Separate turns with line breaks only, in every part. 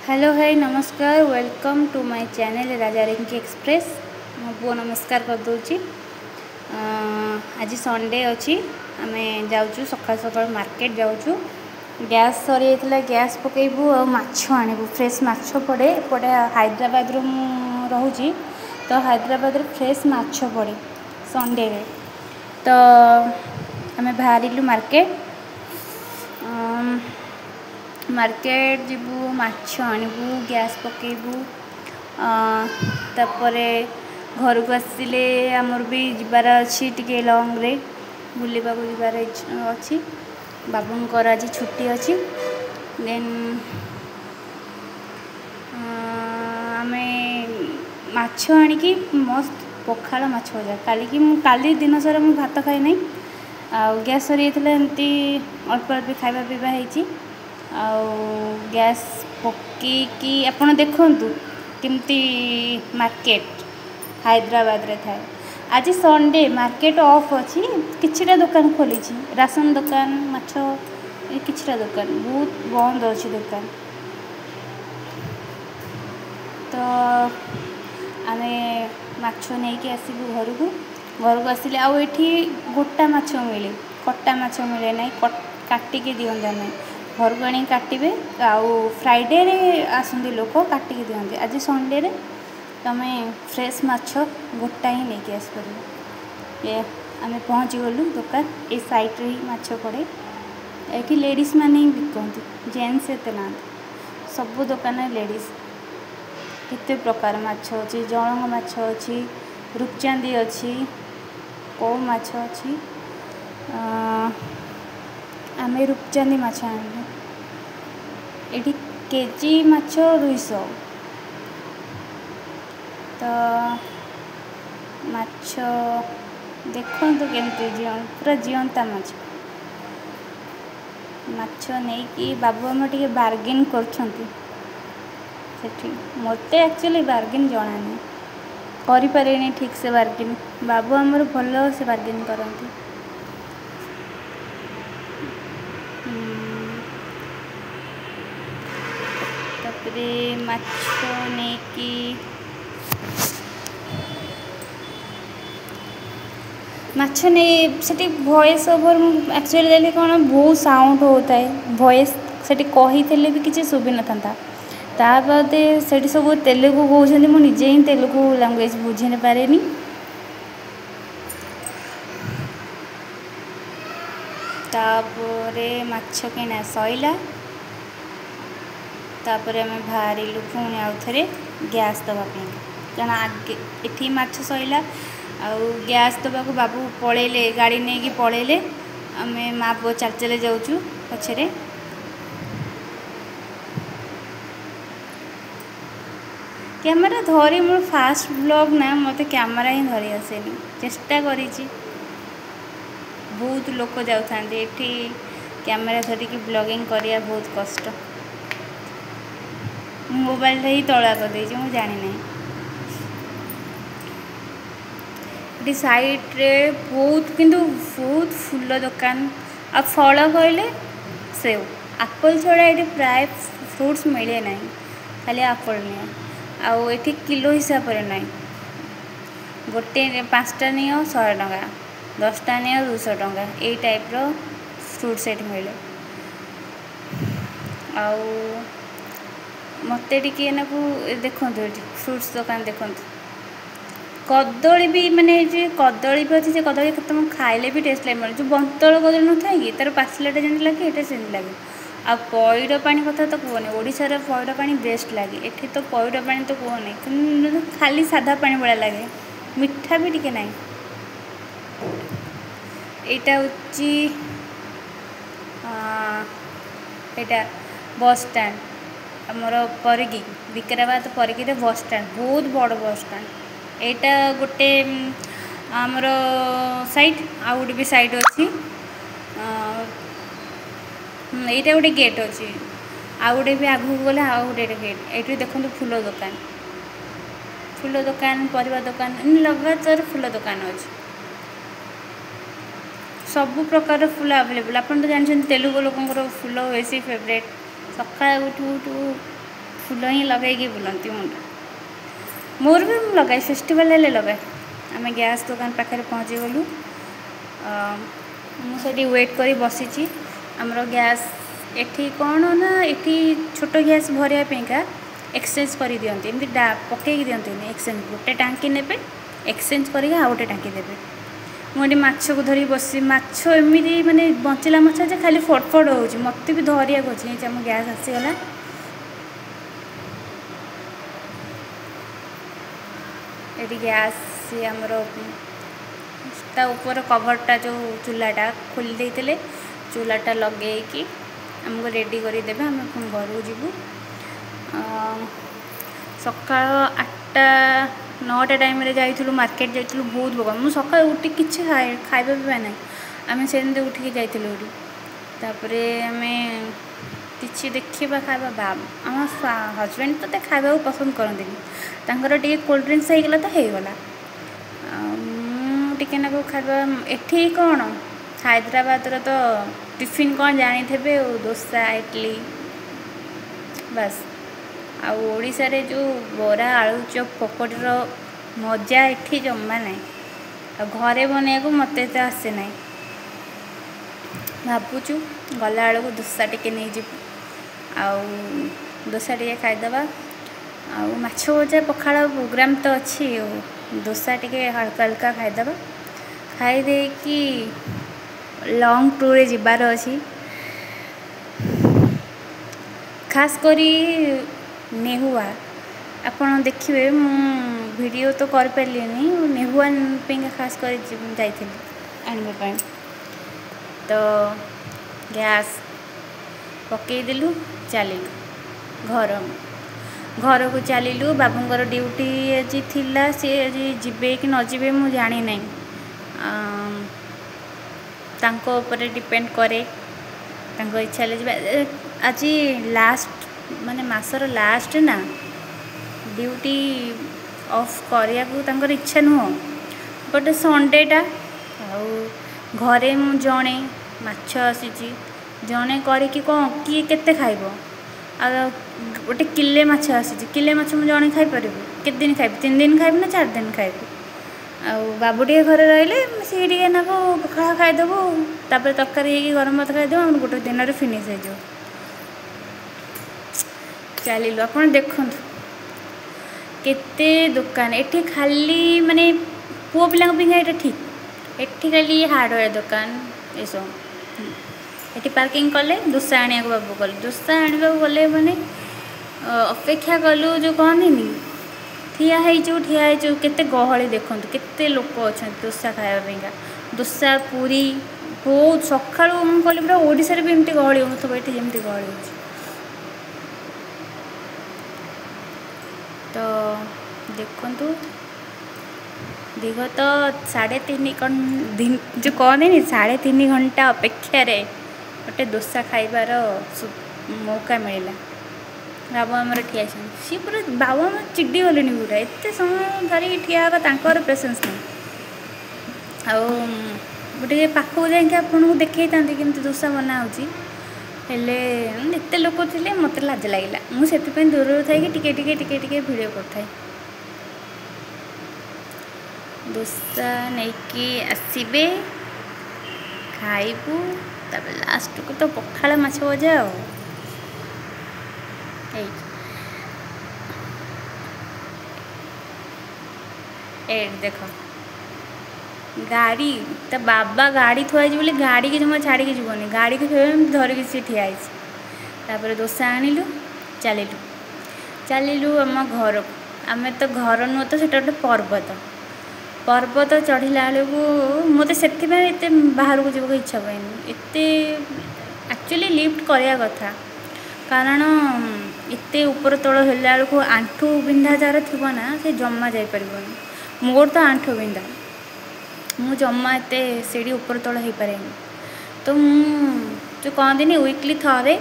Hello है नमस्कार welcome to my channel Raja Rinky express मो पुओ नमस्कार कर दूची। आज संडे अच्छी आम जाऊँ सकाल सकाल मार्केट जाऊँ गैस सरी जाता गैस पकेबू और माछ आणबू फ्रेश माछ पड़े एपटे हैदराबाद रोची तो हैदराबाद फ्रेश माछ पड़े संडे तो आम बाहर मार्केट मार्केट जीवु माछ आणबू गैस पकेबू तापरे घर को आसिले आमर भी जबार अच्छी टिके लॉन्ग रे बुलवा जबार अच्छी बाबूंकर आज छुट्टी अच्छी देन आमे माछ आणिकी मस्त पखाल माछ भजा काली दिन सारा मुझे भात खाई ना आ गैस सरी जाता एमती अल्प अल्प खावा पीवा होती गैस पकईकी आपड़ देखु केमती मार्केट हैदराबाद रे थाए। आज संडे मार्केट ऑफ अच्छी किछिटा दुकान खोली राशन दुकान माछ किछिटा दुकान बहुत बंद अच्छी दुकान तो आमे माछ नहीं कि आसबू घर को आसिले आउ एठी गोटा माछ मिले कटा माछ मिले ना काटिकी दिंता ना घर को आनी काटे आउ फ्राइडे रे आसती लोक काटिकी दिखते आज संडे रे तमे फ्रेश माछ गोटा ही नहीं आसपर ये आम पहुँची गलु दुकान ए साइड रे ही माछ पड़े ये लेडीज मैंने ही बिकती जेन्ट्स एत ना सब दुकान लेडीज केते प्रकार माछ अच्छी जलंग माछ अच्छी रूपचांदी अच्छी कौ माछ अच्छी आम रूपचांदी माछ आनलु ये केजी माछ 200 तो माछ देखु केमती पूरा जीवंता माछ नहीं कि बाबू आम टे बार्गेन कर मत एक्चुअली बार्गेन जना नहीं करें ठीक से बार्गेन बाबू आमर भल से बार्गेन करती माछ नहीं कि माछ नहीं से वॉइस ओवर एक्चुअली देली कौन बहुत साउंड होता है वॉइस से कही भी किसी शुभी न था ताद से सब तेलुगु कहते मुझे ही तेलुगु लैंग्वेज बुझी न पारे तापरे माछ किना सईला तापर आम बाहर पुणी आउ थे गैस दवापी कारण आगे ये माछ सईला आउ गैस दबा को बाबू पलैले गाड़ी नहीं कि पलैले आम माँ पुओ चल चले जाऊँ पछरे कैमेरा धरी मोर फास्ट ब्लॉग ना मत कैमेरा ही धरी आसेनी चेष्टा करी बहुत लोक जाता ये कैमेरा धरिकी ब्लॉगिंग करिया बहुत कष्ट मोबाइल ही तला कर मुझे जानी ना ये साइड रे बहुत किंतु बहुत फूल दुकान आ फल कहले सेव एप्पल छड़ा ये प्राय फ्रूट्स मिले ना खाली एप्पल नहीं आउ ये किलो हिसाब से ना गोटे 5टा नहीं 100 टंका 10टा नहीं 200 टंका यही टाइप रो फ्रूट्स ये मिले आउ मत टे ना देखु फ्रूट्स दुकान देखु कदली भी माने कदली भी अच्छी कदली तुम खाइले भी टेस्ट लगे जो बंतल कदली न था कि तार पाचिलाटा जमी लगे ये सेमती लगे आ पैड पानी कथा तो कहनी ओडार पैड पानी बेस्ट लगे ये तो पैड पानी तो कहनी खाली साधा पानी भाया लगे मिठा भी टिके ना यहाँ हूँ बस स्टैंड आमर परिगी विक्राबाद परिगी बस स्टैंड बहुत बड़ बस स्टैंड यहाँ गोटे आमर साइड आउ गोटे भी साइड अच्छी यहाँ गोटे गेट अच्छी आउ गोटे भी आगू गले आउ गोटे गेट ये देखो फूल दुकान परिवा दुकान लगातार फूल दुकान अच्छी सब प्रकार फूल अवेलेबल आप तो जानते तेलुगु लोक फूल बेसी फेवरेट सका उठू उठू फुल ही लगे बुलती मुंड मोर भी लगाए फेस्टिवल हेल्ले लगाए आम गैस दुकान पाखे पहुँची गलु मुझे वेट कर बसी आमर गैस एठी कौन ना एठी छोट गैस भरिया एक्सचेंज कर दिखती एमती पकई दिखती एक्सचेंज गोटे टांकी ने एक्सचेंज करके आउ गोटे टांकी देवे मुझे माछ को धरी बस माछ एमती माने बंचला माछ जे खाली फटफट हो मत भी धरिया अच्छे आम गैस आसीगला ये गैस सी आमर ऊपर कभरटा जो चूल्हाटा खोली देते चूल्हाटा लगे आमको रेडी करदेवे आम घर को जीवु सका 8टा 9टा टाइम जाइलु मार्केट जाइलु बहुत भोग मुझे सका उठी किसी खाଇବା पीवा ना आम से उठिकी जाइलु तापर आम किसी देखा खावा आम हजबैंड तो खावा पसंद करते टे कोल्ड ड्रिंक्स होगला तो होगला टे ना खावा एठी कौन हैदराबाद तो टिफिन कौन जानी थे डोसा इडली बस आशार जो बरा आलू चप पकोड़ी मजा एठी जमा ना घरे बनया को मत आसे ना भावुचु गला बेलू डोसा टे नहीं जीव डोसा टे खाईदे माछ भजा पखाड़ प्रोग्राम तो अच्छी डोसा टे हल्का हल्का खाईदे खाईदे कि लॉन्ग टूर जीवार अच्छी खास करी नेहुआ आपन देखिए वीडियो तो कर पारे नेहुआ खास कर जाइए आने तो गैस पकईदेलु चलू घर को चलू बाबूंर ड्यूटी आज थिला सी आज जीवे कि न जीवे मु जानी ना तांको ऊपर डिपेंड करे तांको इच्छा आज लास्ट माने मासर लास्ट ना ड्यूटी ऑफ करिया को तांकर इच्छा नुह बट संडेटा घरे मु जड़े माछ आसी जड़े करके कौन किए केते खाइब गोटे किले माछ आसी किले माछ मु जड़े खाईपर केते दिन खाइब 3 दिन खाइब ना 4 दिन खाइब बाबू टे घरे रहिले सी टे ना पखाड़ खाईदेबू तापर तरकारी गरम भात खाईदेव गोटे दिन फिनिश हो चलू आप देखु केते दुकान एठी खाली माने पुओ पिला ये ठीक एठी खाली हार्डवेयर दुकान ये सब ये पार्किंग कले डोसा आने बाबू गले डोसा आने गले मैंने अपेक्षा कलु जो कहनी ठिया केते गहली देखु केते लोक अच्छा डोसा खायापा डोसा पूरी बहुत सका कहली पूरा ओडिशा भी एमती गहली हो ये जमी गहली हो तो देखु विगत 3.5 दिन जो कहते 3.5 घंटा अपेक्षा गोटे डोसा खाइबार मौका मिलला बाबू आमर ठिया सी पूरा बाबू आम चिड़ी गले पूरा एत समय धरिक ठिया तर पेसेंस नहीं गोटे पाखक जाकि आपको देखी था कि डोसा बना एत लोक थे मत लाज लगे मुझे दूर थी टिके भिडियो करता डोसा नहीं आसबे खाइबू तब लास्ट को तो पखाड़ माछ भजा देख गाड़ी तो बाबा गाड़ी थुआई बोले गाड़ी के जमा छाड़ी जीवनी गाड़ी को धरिकी सी ठिया तापर डोसा आणिलु चलू आम घर आम तो घर नुह तो से गोटे पर्वत चढ़ला बेलू मत से बाहर को जीवन इच्छा पैनी एत एक्चुअली लिफ्ट करवा कथा कारण एत ऊपर तल होला बेलू आंठू बिंधा जार थी ना से जमा जापर मोर तो आंठू बिंधा मु जमा एत सीढ़ी ऊपर तल हो पारे तो जो कहती वीकली थे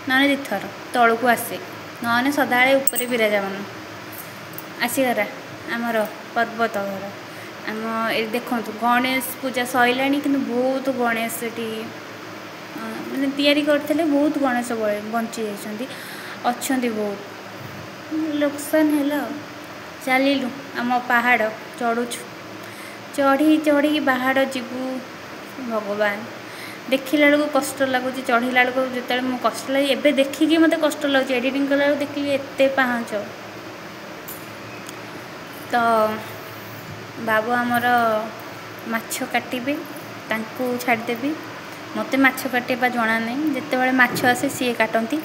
ना 2 थर तल को आसे ना सदा ऊपर विराजमान आसीगला आमर पर्वत घर आम देखु गणेश पूजा सरला कि बहुत गणेश मैंने तैयारी करते बहुत गणेश बंची जाती अच्छा बहुत लोकसान है। चलू आम पहाड़ चढ़ुछु चढ़ी चढ़ी पहाड़ जीवु भगवान देखला बेलू कष्ट लगुच चढ़ला बेलू जो मुझे कष्ट लगे एवं देखिकी मत कष्ट लगुच एडिटिंग कला देखिए एत पाहाच तो बाबू आमर माछ काटे छाड़देवी मत माछ काटा जना नहीं जिते माछ आसे सी काटती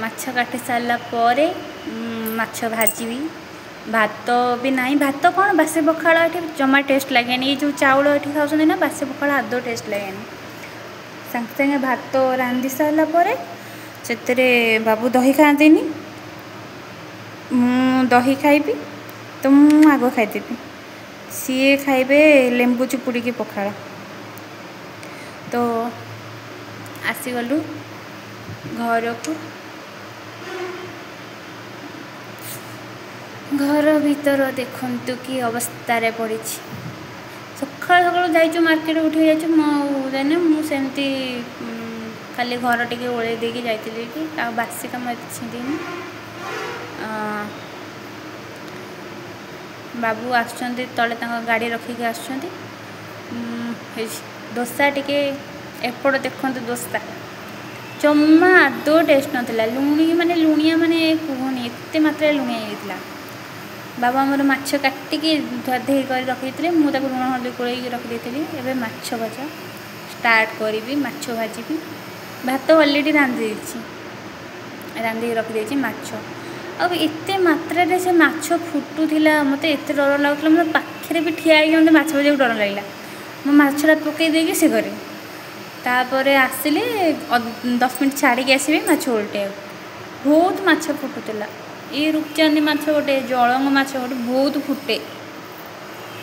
माछ काटी सारापर माछ भाजी भात भी नहीं भात कौन बासी पखाड़ ये जमा टेस्ट लगे ये जो चाउल ये खाऊँ ना बासी पखाड़ आदौ टेस्ट लगे सागे सागे भात रांधि सारापर से बाबू दही खाती दही खाइबी तो मु आग खाईदेवी सी खाइबे लेंबू चुपुड़ी पखाड़ तो आसीगलु घर को घर भीतर देखु कि अवस्था पड़ी सका सका जाइए मार्केट उठे जाने मुझे खाली घर टे ओल्ले देकी जाइली कि बासी कम छीदीनी बाबू आसुँच तले गाड़ी रखिकी आसुँच दोसा टिके एपट देखते दोसा जमा आदौ टेस्ट नाला लुणी माने लुणिया माने कहनी एत मात्रा लुणिया होता बाबा आमर माछ काटिकी धुआधुई कर रखी मुझे लुण हल्दी गोल रखी एवं माछ भजा स्टार्ट करी माछ भाजी भात अलरेडी रांधि रखी माछ आते मात्रा से माछ फुटुला मत एत डर लगुला मतलब पाखे भी ठिया मत माछ भाजा डर लगे मो माछटा पकई देगी से घरे तापर आसिले 10 मिनट छाड़ी आसबे माछ उल्टे बहुत माछ फुटुला ये रूपचांदी माछ गोटे जलंग माछ गोटे बहुत फुटे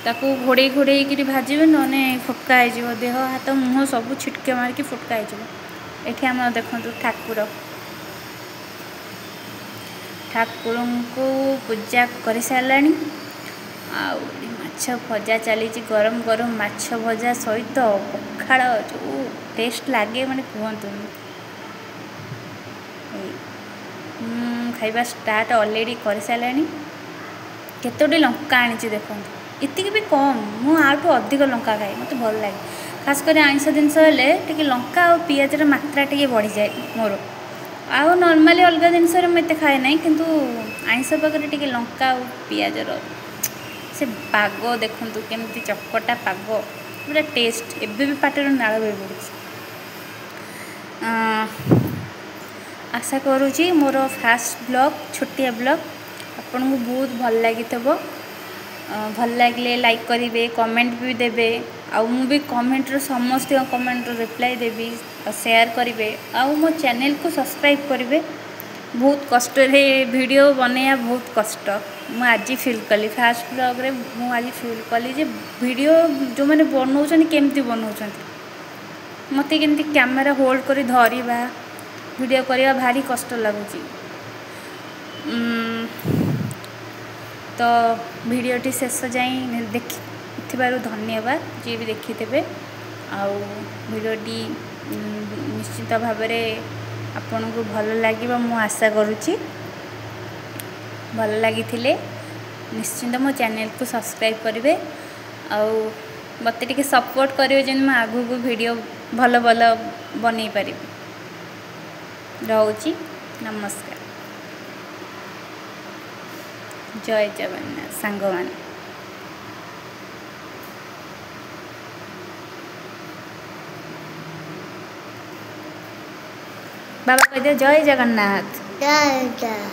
ताकू घोड़े घोड़े भाजबे नने फुटका हो देह हाथ मुँह सब छिटके मारिकी फुटका ये आम देखु ठाकुर ठाकुर को पूजा कर सारा माछ भजा चली गरम गरम माछ भजा सहित पखाड़ जो टेस्ट लगे मैंने कहतु खाइबा स्टार्ट अलरेडी कर सारा केतोटी लंका आनी देखो इतनी भी कम मुठू अधिक लंका खाए मत भल लगे खासकर आइंस जिनस लंका और पियाजर मात्रा टे बढ़ी जाए मोर आउ नॉर्मली अलग जिनस मुझे खाए ना किंतु आइंस पाखे टे लंका और पियाजर से पाग देखु केमती चकटा पाग पूरा टेस्ट एबे भी पाटर नाल बह पड़े आशा करुँची मोर फास्ट ब्लॉग छोटिया ब्लॉग आपन को बहुत भल लगी भल लगे लाइक करेंगे कमेंट भी देवे आउ भी कमेंट समस्त कमेंट रिप्लाई देवी और शेयर करेंगे आउ मो चैनल को सब्सक्राइब करेंगे बहुत कष्ट वीडियो बनैया बहुत कष्ट मु आज फील कली फास्ट ब्लॉग रे मु आज फील कली जे वीडियो जो मैंने बनाऊँ केमती बनाऊँ मत केमती कैमेरा होल्ड कर धरवा वीडियो करवा भारी कष्ट लगुच तो वीडियोटी शेष जाए देखि धन्यवाद जी भी देखी थे आउ वीडियोटी निश्चित भाव आपन को भल लगे मु आशा करुँची भल लगी निश्चिंत मो चैनल को सब्सक्राइब करेंगे आउ मत टे सपोर्ट करेंगे जन मैं आगू को वीडियो भल भल बन पारि रोची नमस्कार जय जगन्नाथ सांग मान बाबा कह दे जय जगन्नाथ
जय जय